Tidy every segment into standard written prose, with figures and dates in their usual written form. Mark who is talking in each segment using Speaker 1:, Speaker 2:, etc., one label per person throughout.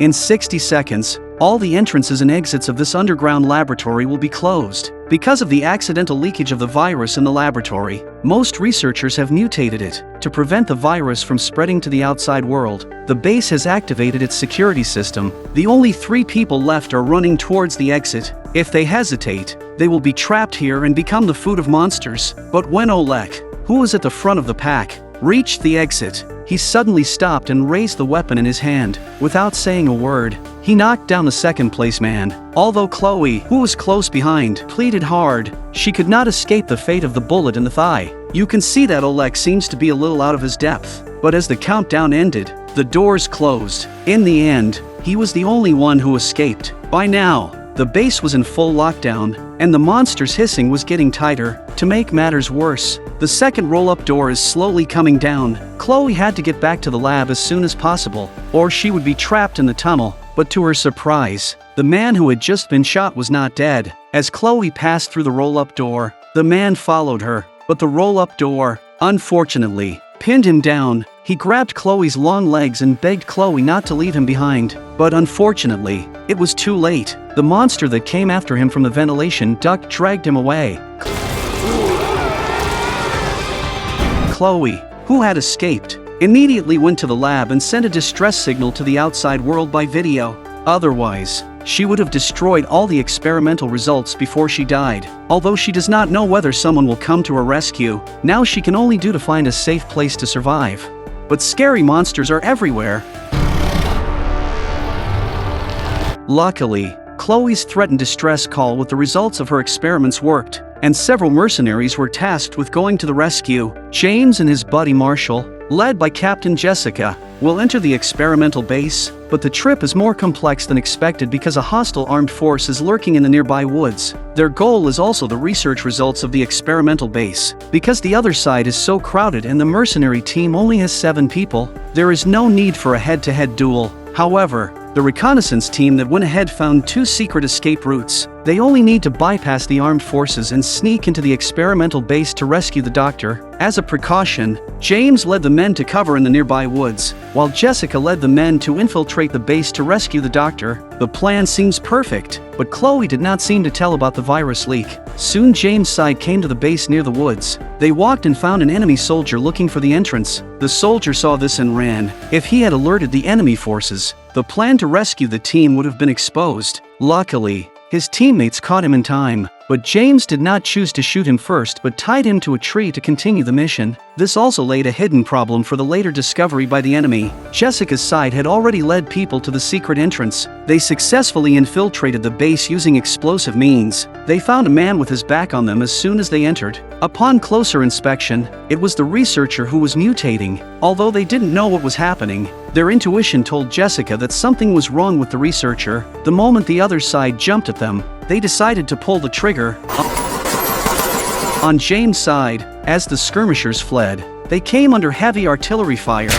Speaker 1: In 60 seconds, all the entrances and exits of this underground laboratory will be closed. Because of the accidental leakage of the virus in the laboratory, most researchers have mutated it. To prevent the virus from spreading to the outside world, the base has activated its security system. The only 3 people left are running towards the exit. If they hesitate, they will be trapped here and become the food of monsters. But when Oleg, who was at the front of the pack, reached the exit, he suddenly stopped and raised the weapon in his hand. Without saying a word, he knocked down the second-place man. Although Chloe, who was close behind, pleaded hard, she could not escape the fate of the bullet in the thigh. You can see that Oleg seems to be a little out of his depth. But as the countdown ended, the doors closed. In the end, he was the only one who escaped. By now, the base was in full lockdown, and the monster's hissing was getting tighter. To make matters worse, the second roll-up door is slowly coming down. Chloe had to get back to the lab as soon as possible, or she would be trapped in the tunnel. But to her surprise, the man who had just been shot was not dead. As Chloe passed through the roll-up door, the man followed her, but the roll-up door, unfortunately, pinned him down. He grabbed Chloe's long legs and begged Chloe not to leave him behind. But unfortunately, it was too late. The monster that came after him from the ventilation duct dragged him away. Chloe, who had escaped, immediately went to the lab and sent a distress signal to the outside world by video. Otherwise, she would have destroyed all the experimental results before she died. Although she does not know whether someone will come to her rescue, now she can only do to find a safe place to survive. But scary monsters are everywhere. Luckily, Chloe's threatened distress call with the results of her experiments worked, and several mercenaries were tasked with going to the rescue. James and his buddy Marshall, led by Captain Jessica, will enter the experimental base, but the trip is more complex than expected because a hostile armed force is lurking in the nearby woods. Their goal is also the research results of the experimental base. Because the other side is so crowded and the mercenary team only has 7 people, there is no need for a head-to-head duel. However, the reconnaissance team that went ahead found 2 secret escape routes. They only need to bypass the armed forces and sneak into the experimental base to rescue the doctor. As a precaution, James led the men to cover in the nearby woods, while Jessica led the men to infiltrate the base to rescue the doctor. The plan seems perfect, but Chloe did not seem to tell about the virus leak. Soon James' side came to the base near the woods. They walked and found an enemy soldier looking for the entrance. The soldier saw this and ran. If he had alerted the enemy forces, the plan to rescue the team would have been exposed. Luckily, his teammates caught him in time, but James did not choose to shoot him first but tied him to a tree to continue the mission. This also laid a hidden problem for the later discovery by the enemy. Jessica's side had already led people to the secret entrance. They successfully infiltrated the base using explosive means. They found a man with his back on them as soon as they entered. Upon closer inspection, it was the researcher who was mutating. Although they didn't know what was happening, their intuition told Jessica that something was wrong with the researcher. The moment the other side jumped at them, they decided to pull the trigger. On James' side, as the skirmishers fled, they came under heavy artillery fire.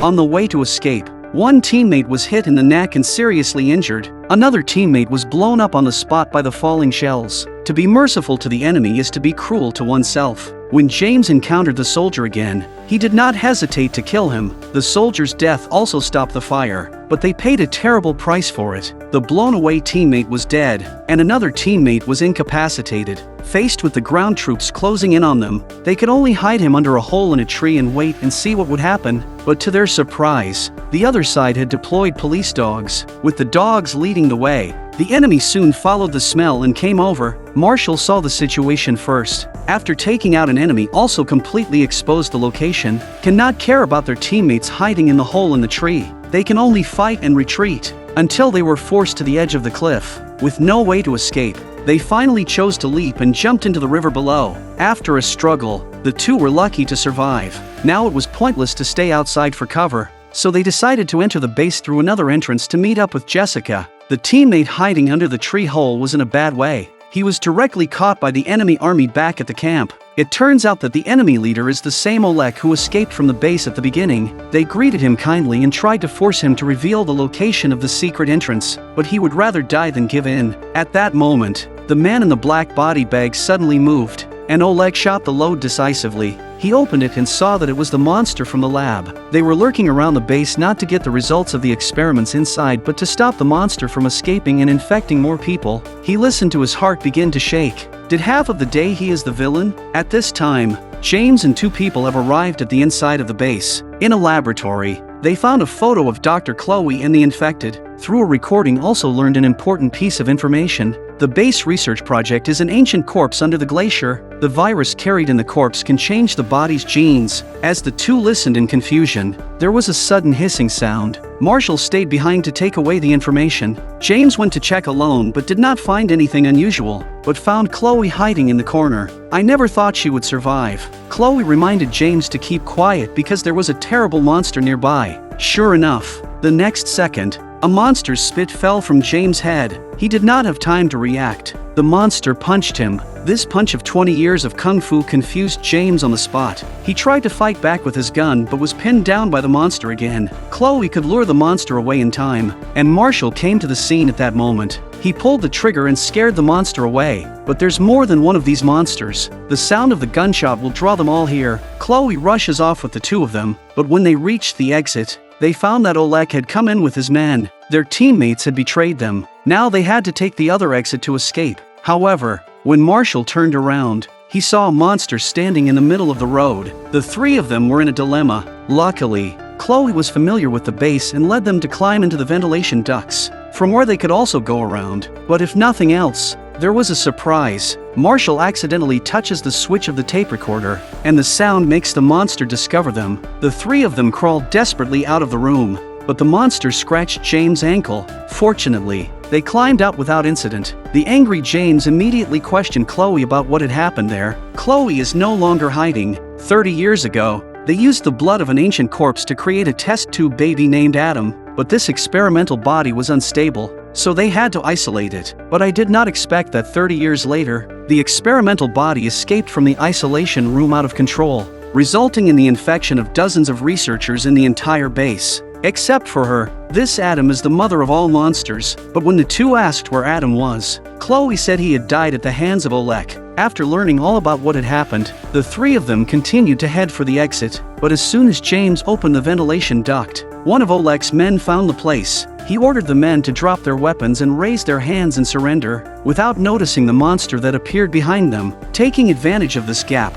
Speaker 1: On the way to escape, one teammate was hit in the neck and seriously injured. Another teammate was blown up on the spot by the falling shells. To be merciful to the enemy is to be cruel to oneself. When James encountered the soldier again, he did not hesitate to kill him. The soldier's death also stopped the fire, but they paid a terrible price for it. The blown-away teammate was dead, and another teammate was incapacitated. Faced with the ground troops closing in on them, they could only hide him under a hole in a tree and wait and see what would happen. But to their surprise, the other side had deployed police dogs, with the dogs leading the way. The enemy soon followed the smell and came over. Marshall saw the situation first. After taking out an enemy also completely exposed the location, cannot care about their teammates hiding in the hole in the tree. They can only fight and retreat, until they were forced to the edge of the cliff. With no way to escape, they finally chose to leap and jumped into the river below. After a struggle, the 2 were lucky to survive. Now it was pointless to stay outside for cover, so they decided to enter the base through another entrance to meet up with Jessica. The teammate hiding under the tree hole was in a bad way. He was directly caught by the enemy army back at the camp. It turns out that the enemy leader is the same Oleg who escaped from the base at the beginning. They greeted him kindly and tried to force him to reveal the location of the secret entrance, but he would rather die than give in. At that moment, the man in the black body bag suddenly moved, and Oleg shot the load decisively. He opened it and saw that it was the monster from the lab. They were lurking around the base not to get the results of the experiments inside but to stop the monster from escaping and infecting more people. He listened to his heart begin to shake. Did half of the day he is the villain? At this time, James and 2 people have arrived at the inside of the base. In a laboratory, they found a photo of Dr. Chloe and the infected. Through a recording also learned an important piece of information. The base research project is an ancient corpse under the glacier. The virus carried in the corpse can change the body's genes. As the 2 listened in confusion, there was a sudden hissing sound. Marshall stayed behind to take away the information. James went to check alone but did not find anything unusual, but found Chloe hiding in the corner. I never thought she would survive. Chloe reminded James to keep quiet because there was a terrible monster nearby. Sure enough, the next second, a monster's spit fell from James' head. He did not have time to react. The monster punched him. This punch of 20 years of kung fu confused James on the spot. He tried to fight back with his gun but was pinned down by the monster again. Chloe could lure the monster away in time, and Marshall came to the scene at that moment. He pulled the trigger and scared the monster away. But there's more than one of these monsters. The sound of the gunshot will draw them all here. Chloe rushes off with the 2 of them, but when they reached the exit, they found that Oleg had come in with his men. Their teammates had betrayed them. Now they had to take the other exit to escape. However, when Marshall turned around, he saw a monster standing in the middle of the road. The 3 of them were in a dilemma. Luckily, Chloe was familiar with the base and led them to climb into the ventilation ducts, from where they could also go around. But if nothing else, there was a surprise. Marshall accidentally touches the switch of the tape recorder, and the sound makes the monster discover them. The 3 of them crawled desperately out of the room, but the monster scratched James' ankle. Fortunately, they climbed out without incident. The angry James immediately questioned Chloe about what had happened there. Chloe is no longer hiding. 30 years ago, they used the blood of an ancient corpse to create a test tube baby named Adam, but this experimental body was unstable, so they had to isolate it. But I did not expect that 30 years later, the experimental body escaped from the isolation room out of control, resulting in the infection of dozens of researchers in the entire base. Except for her, this Adam is the mother of all monsters. But when the 2 asked where Adam was, Chloe said he had died at the hands of Oleg. After learning all about what had happened, the 3 of them continued to head for the exit, but as soon as James opened the ventilation duct, one of Oleg's men found the place. He ordered the men to drop their weapons and raise their hands in surrender, without noticing the monster that appeared behind them. Taking advantage of this gap,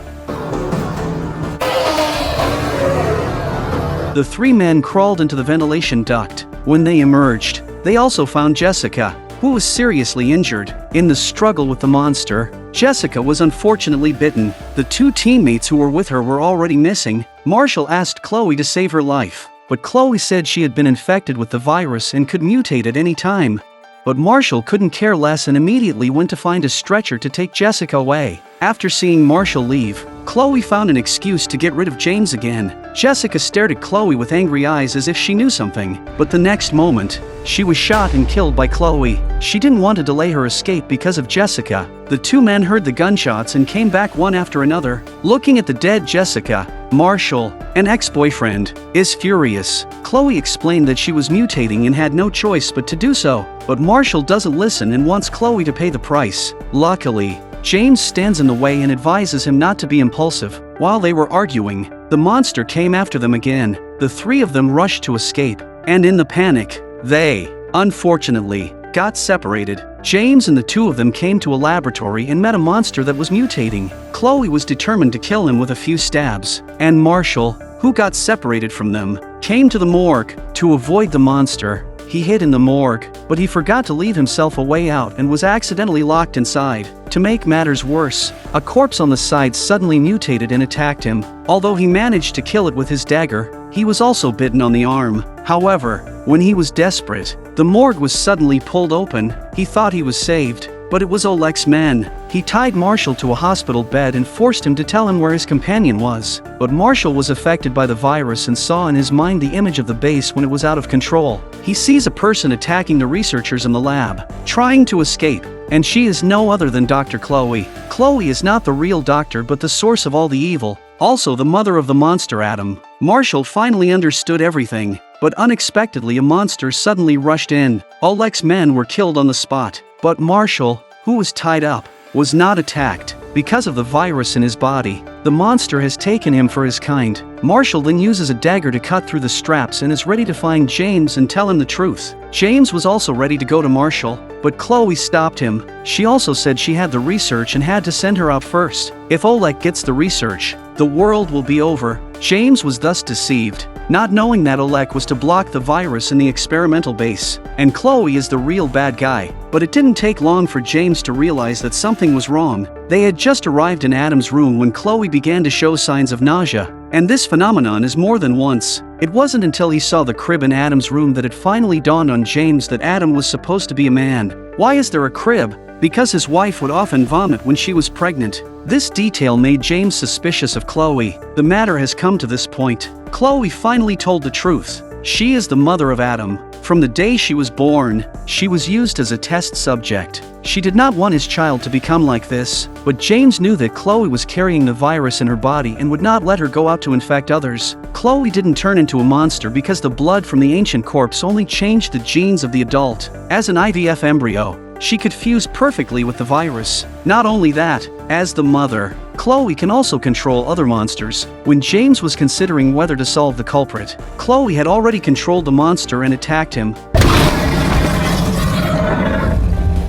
Speaker 1: the 3 men crawled into the ventilation duct. When they emerged, they also found Jessica, who was seriously injured. In the struggle with the monster, Jessica was unfortunately bitten. The 2 teammates who were with her were already missing. Marshall asked Chloe to save her life, but Chloe said she had been infected with the virus and could mutate at any time. But Marshall couldn't care less and immediately went to find a stretcher to take Jessica away. After seeing Marshall leave, Chloe found an excuse to get rid of James again. Jessica stared at Chloe with angry eyes as if she knew something, but the next moment, she was shot and killed by Chloe. She didn't want to delay her escape because of Jessica. The 2 men heard the gunshots and came back one after another. Looking at the dead Jessica, Marshall, an ex-boyfriend, is furious. Chloe explained that she was mutating and had no choice but to do so, but Marshall doesn't listen and wants Chloe to pay the price. Luckily, James stands in the way and advises him not to be impulsive. While they were arguing, the monster came after them again. The 3 of them rushed to escape, and in the panic, they, unfortunately, got separated. James and the 2 of them came to a laboratory and met a monster that was mutating. Chloe was determined to kill him with a few stabs, and Marshall, who got separated from them, came to the morgue. To avoid the monster, he hid in the morgue, but he forgot to leave himself a way out and was accidentally locked inside. To make matters worse, a corpse on the side suddenly mutated and attacked him. Although he managed to kill it with his dagger, he was also bitten on the arm. However, when he was desperate, the morgue was suddenly pulled open. He thought he was saved, but it was Oleg's men. He tied Marshall to a hospital bed and forced him to tell him where his companion was. But Marshall was affected by the virus and saw in his mind the image of the base when it was out of control. He sees a person attacking the researchers in the lab, trying to escape, and she is no other than Dr. Chloe. Chloe is not the real doctor but the source of all the evil, also the mother of the monster Adam. Marshall finally understood everything, but unexpectedly a monster suddenly rushed in. Oleg's men were killed on the spot, but Marshall, who was tied up, was not attacked. because of the virus in his body. The monster has taken him for his kind. Marshall then uses a dagger to cut through the straps and is ready to find James and tell him the truth. James was also ready to go to Marshall, but Chloe stopped him. She also said she had the research and had to send her out first. If Oleg gets the research, the world will be over. James was thus deceived, not knowing that Oleg was to block the virus in the experimental base, and Chloe is the real bad guy. But it didn't take long for James to realize that something was wrong. They had just arrived in Adam's room when Chloe began to show signs of nausea, and this phenomenon is more than once. It wasn't until he saw the crib in Adam's room that it finally dawned on James that Adam was supposed to be a man. Why is there a crib? Because his wife would often vomit when she was pregnant. This detail made James suspicious of Chloe. The matter has come to this point. Chloe finally told the truth. She is the mother of Adam. From the day she was born, she was used as a test subject. She did not want his child to become like this, but James knew that Chloe was carrying the virus in her body and would not let her go out to infect others. Chloe didn't turn into a monster because the blood from the ancient corpse only changed the genes of the adult. As an IVF embryo, she could fuse perfectly with the virus. Not only that, as the mother, Chloe can also control other monsters. When James was considering whether to solve the culprit, Chloe had already controlled the monster and attacked him.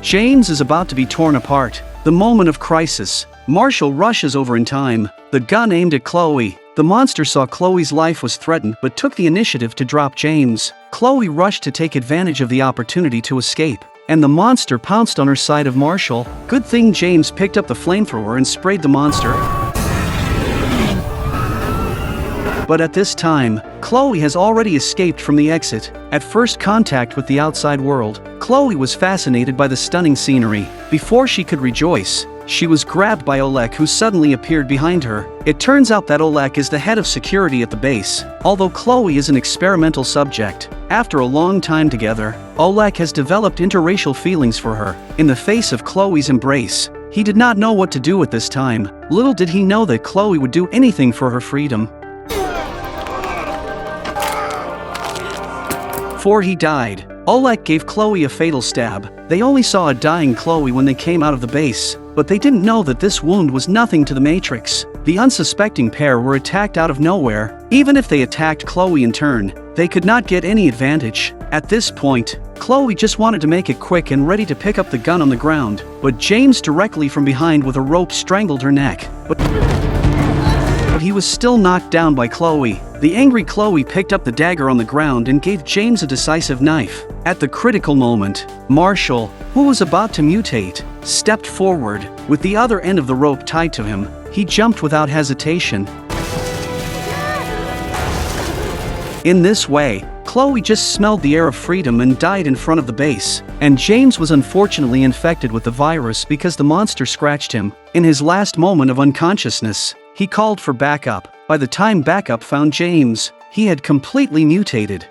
Speaker 1: James is about to be torn apart. The moment of crisis. Marshall rushes over in time, the gun aimed at Chloe. The monster saw Chloe's life was threatened but took the initiative to drop James. Chloe rushed to take advantage of the opportunity to escape, and the monster pounced on her side of Marshall. Good thing James picked up the flamethrower and sprayed the monster. But at this time, Chloe has already escaped from the exit. At first contact with the outside world, Chloe was fascinated by the stunning scenery. Before she could rejoice, she was grabbed by Oleg, who suddenly appeared behind her. It turns out that Oleg is the head of security at the base. Although Chloe is an experimental subject, after a long time together, Oleg has developed interracial feelings for her. In the face of Chloe's embrace, he did not know what to do at this time. Little did he know that Chloe would do anything for her freedom. Before he died, Oleg gave Chloe a fatal stab. They only saw a dying Chloe when they came out of the base, but they didn't know that this wound was nothing to the Matrix. The unsuspecting pair were attacked out of nowhere. Even if they attacked Chloe in turn, they could not get any advantage. At this point, Chloe just wanted to make it quick and ready to pick up the gun on the ground, but James directly from behind with a rope strangled her neck. But he was still knocked down by Chloe. The angry Chloe picked up the dagger on the ground and gave James a decisive knife. At the critical moment, Marshall, who was about to mutate, stepped forward. With the other end of the rope tied to him, he jumped without hesitation. In this way, Chloe just smelled the air of freedom and died in front of the base. And James was unfortunately infected with the virus because the monster scratched him. In his last moment of unconsciousness, he called for backup. By the time backup found James, he had completely mutated.